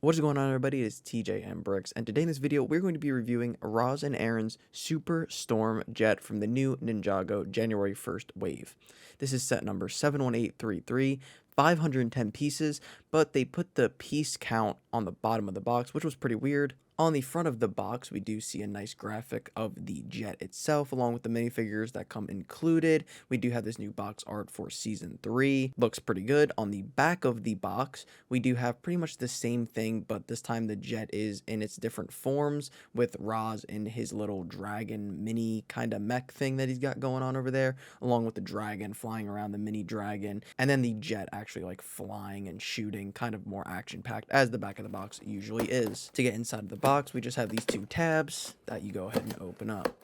What is going on, everybody? It's TJ and Bricks, and today in this video we're going to be reviewing Ras and Arin's Super Storm Jet from the new Ninjago January 1st wave. This is set number 71833, 510 pieces, but they put the piece count on the bottom of the box, which was pretty weird. On the front of the box, we do see a nice graphic of the jet itself, along with the minifigures that come included. We do have this new box art for Season 3. Looks pretty good. On the back of the box, we do have pretty much the same thing, but this time the jet is in its different forms, with Ras in his little dragon mini kind of mech thing that he's got going on over there, along with the dragon flying around, the mini dragon, and then the jet actually like flying and shooting, kind of more action-packed, as the back of the box usually is. To get inside of the box, we just have these two tabs that you go ahead and open up.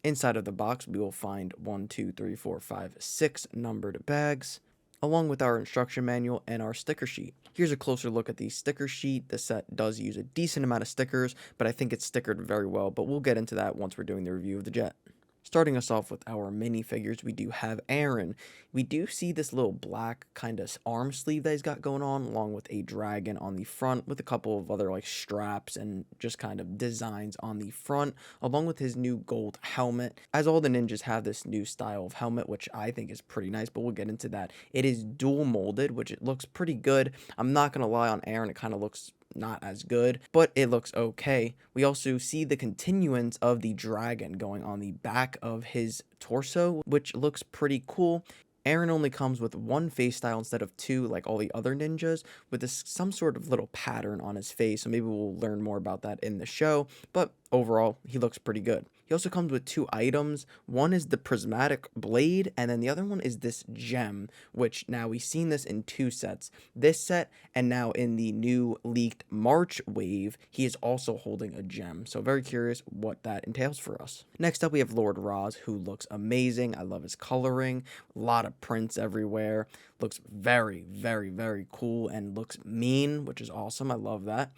Inside of the box, we will find 6 numbered bags, along with our instruction manual and our sticker sheet. Here's a closer look at the sticker sheet. The set does use a decent amount of stickers, but I think it's stickered very well, but we'll get into that once we're doing the review of the jet. Starting us off with our minifigures, we do have Arin. We do see this little black kind of arm sleeve that he's got going on, along with a dragon on the front, with a couple of other like straps and just kind of designs on the front, along with his new gold helmet. As all the ninjas have this new style of helmet, which I think is pretty nice, but we'll get into that. It is dual molded, which it looks pretty good. I'm not going to lie, on Arin, it kind of looks not as good, but it looks okay. We also see the continuance of the dragon going on the back of his torso, which looks pretty cool. Arin only comes with one face style instead of two like all the other ninjas, with some sort of little pattern on his face, so maybe we'll learn more about that in the show, but overall he looks pretty good. He also comes with two items. One is the prismatic blade, and then the other one is this gem, which now we've seen this in two sets. This set, and now in the new leaked March wave, he is also holding a gem. So very curious what that entails for us. Next up, we have Lord Ras, who looks amazing. I love his coloring. A lot of prints everywhere. Looks very, very, very cool and looks mean, which is awesome. I love that.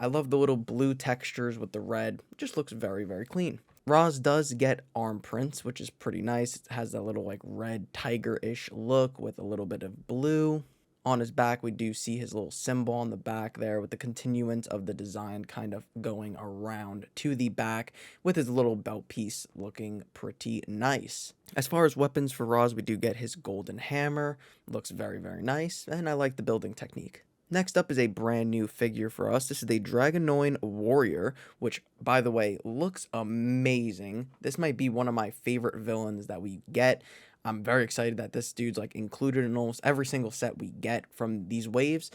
I love the little blue textures with the red. It just looks very, very clean. Ras does get arm prints, which is pretty nice. It has that little like red tiger-ish look with a little bit of blue. On his back, we do see his little symbol on the back there, with the continuance of the design kind of going around to the back, with his little belt piece looking pretty nice. As far as weapons for Ras, we do get his golden hammer. Looks very, very nice, and I like the building technique. Next up is a brand new figure for us. This is the Dragonoid Warrior, which, by the way, looks amazing. This might be one of my favorite villains that we get. I'm very excited that this dude's like included in almost every single set we get from these waves,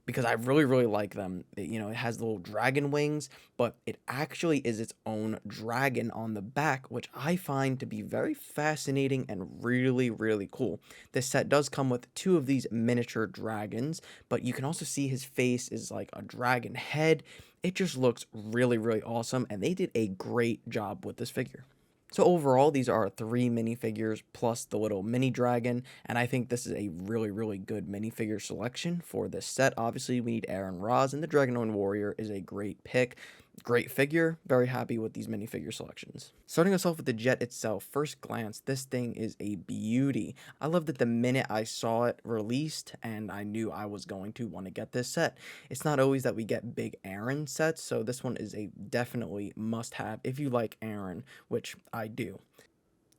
because I really, really like them. It has little dragon wings, but it actually is its own dragon on the back, which I find to be very fascinating and really, really cool. This set does come with two of these miniature dragons, but you can also see his face is like a dragon head. It just looks really, really awesome, and they did a great job with this figure. So overall, these are 3 minifigures plus the little mini dragon, and I think this is a really, really good minifigure selection for this set. Obviously, we need Arin Ras, and the Dragonoid Warrior is a great pick. Great figure. Very happy with these minifigure selections. Starting us off with the jet itself, first glance, this thing is a beauty. I love that the minute I saw it released, and I knew I was going to want to get this set. It's not always that we get big Arin sets, so this one is a definitely must-have if you like Arin, which I do.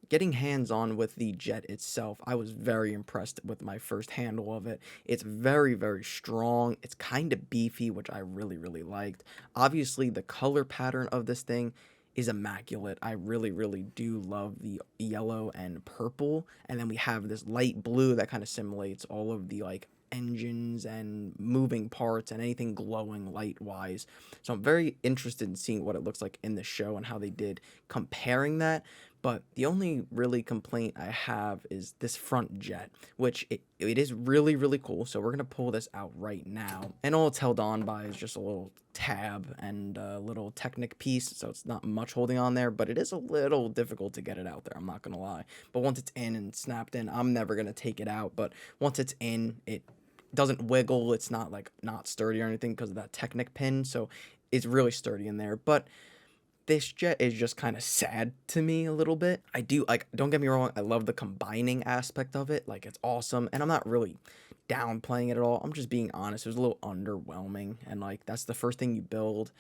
Getting hands-on with the jet itself, I was very impressed with my first handle of it. It's very, very strong. It's kind of beefy, which I really, really liked. Obviously, the color pattern of this thing is immaculate. I really, really do love the yellow and purple. And then we have this light blue that kind of simulates all of the like engines and moving parts and anything glowing light wise. So I'm very interested in seeing what it looks like in the show and how they did comparing that. But the only really complaint I have is this front jet, which it is really, really cool. So we're going to pull this out right now. And all it's held on by is just a little tab and a little Technic piece. So it's not much holding on there, but it is a little difficult to get it out there. I'm not going to lie. But once it's in and snapped in, I'm never going to take it out. But once it's in, it doesn't wiggle. It's not like not sturdy or anything because of that Technic pin. So it's really sturdy in there. But this jet is just kind of sad to me a little bit. I do like, don't get me wrong, I love the combining aspect of it. Like, it's awesome, and I'm not really downplaying it at all. I'm just being honest. It was a little underwhelming, and like that's the first thing you build,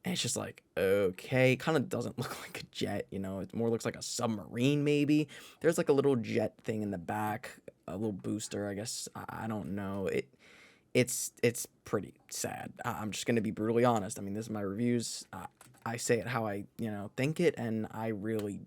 and it's just like, okay, kind of doesn't look like a jet, you know. It more looks like a submarine maybe. There's like a little jet thing in the back, a little booster, I guess. I don't know. It's pretty sad. I'm just gonna be brutally honest. I mean, this is my reviews. I say it how I think it, and I really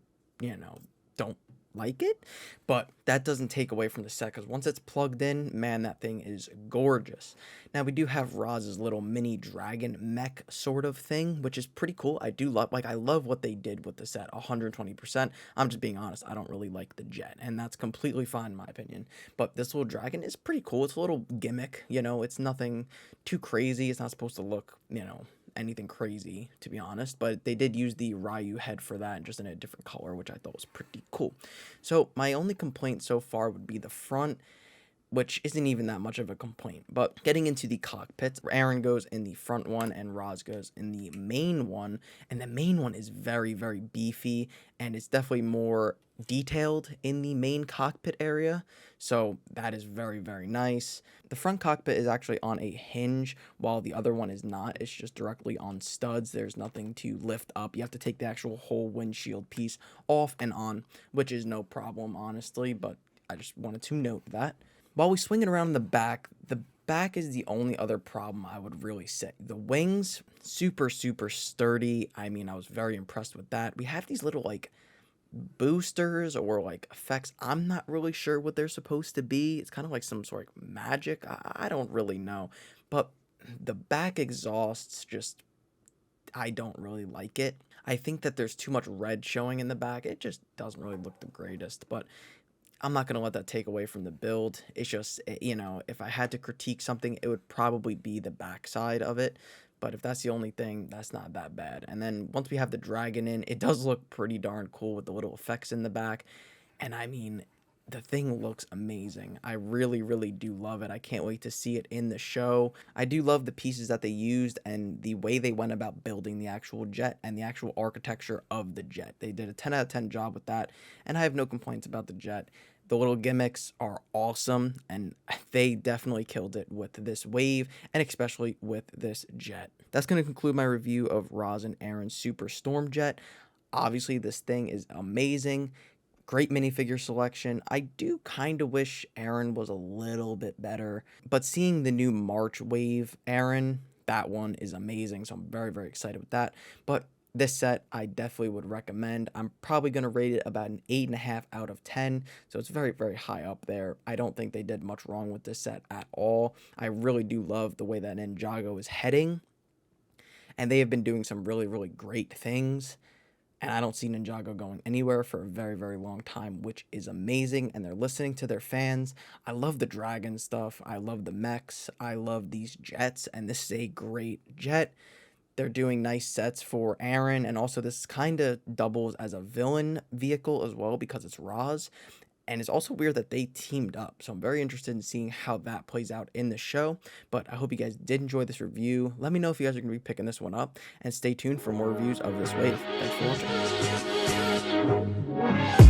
don't like it, but that doesn't take away from the set, because once it's plugged in, man, that thing is gorgeous. Now we do have Raz's little mini dragon mech sort of thing, which is pretty cool. I do love, like, I love what they did with the set 120%. I'm just being honest, I don't really like the jet, and that's completely fine in my opinion, but this little dragon is pretty cool. It's a little gimmick, it's nothing too crazy. It's not supposed to look anything crazy, to be honest, but they did use the Ryu head for that, just in a different color, which I thought was pretty cool. So my only complaint so far would be the front, which isn't even that much of a complaint. But getting into the cockpits, Arin goes in the front one and Ras goes in the main one, and the main one is very, very beefy, and it's definitely more detailed in the main cockpit area, so that is very, very nice. The front cockpit is actually on a hinge, while the other one is not. It's just directly on studs. There's nothing to lift up. You have to take the actual whole windshield piece off and on, which is no problem, honestly, but I just wanted to note that. While we swing it around the back is the only other problem I would really say. The wings, super, super sturdy. I mean, I was very impressed with that. We have these little, like, boosters or, like, effects. I'm not really sure what they're supposed to be. It's kind of like some sort of magic. I don't really know. But the back exhausts just, I don't really like it. I think that there's too much red showing in the back. It just doesn't really look the greatest, but I'm not going to let that take away from the build. It's just, if I had to critique something, it would probably be the backside of it. But if that's the only thing, that's not that bad. And then once we have the dragon in, it does look pretty darn cool with the little effects in the back. And I mean, the thing looks amazing. I really, really do love it. I can't wait to see it in the show. I do love the pieces that they used and the way they went about building the actual jet and the actual architecture of the jet. They did a 10 out of 10 job with that, and I have no complaints about the jet. The little gimmicks are awesome, and they definitely killed it with this wave, and especially with this jet. That's going to conclude my review of Ras and Arin's Super Storm Jet. Obviously, this thing is amazing. Great minifigure selection. I do kind of wish Arin was a little bit better, but seeing the new March wave Arin, that one is amazing, so I'm very, very excited with that. But this set, I definitely would recommend. I'm probably going to rate it about an 8.5 out of 10, so it's very, very high up there. I don't think they did much wrong with this set at all. I really do love the way that Ninjago is heading, and they have been doing some really, really great things. And I don't see Ninjago going anywhere for a very, very long time, which is amazing. And they're listening to their fans. I love the dragon stuff. I love the mechs. I love these jets. And this is a great jet. They're doing nice sets for Arin. And also this kind of doubles as a villain vehicle as well, because it's Ras. And it's also weird that they teamed up. So I'm very interested in seeing how that plays out in the show. But I hope you guys did enjoy this review. Let me know if you guys are going to be picking this one up. And stay tuned for more reviews of this wave. Thanks for watching.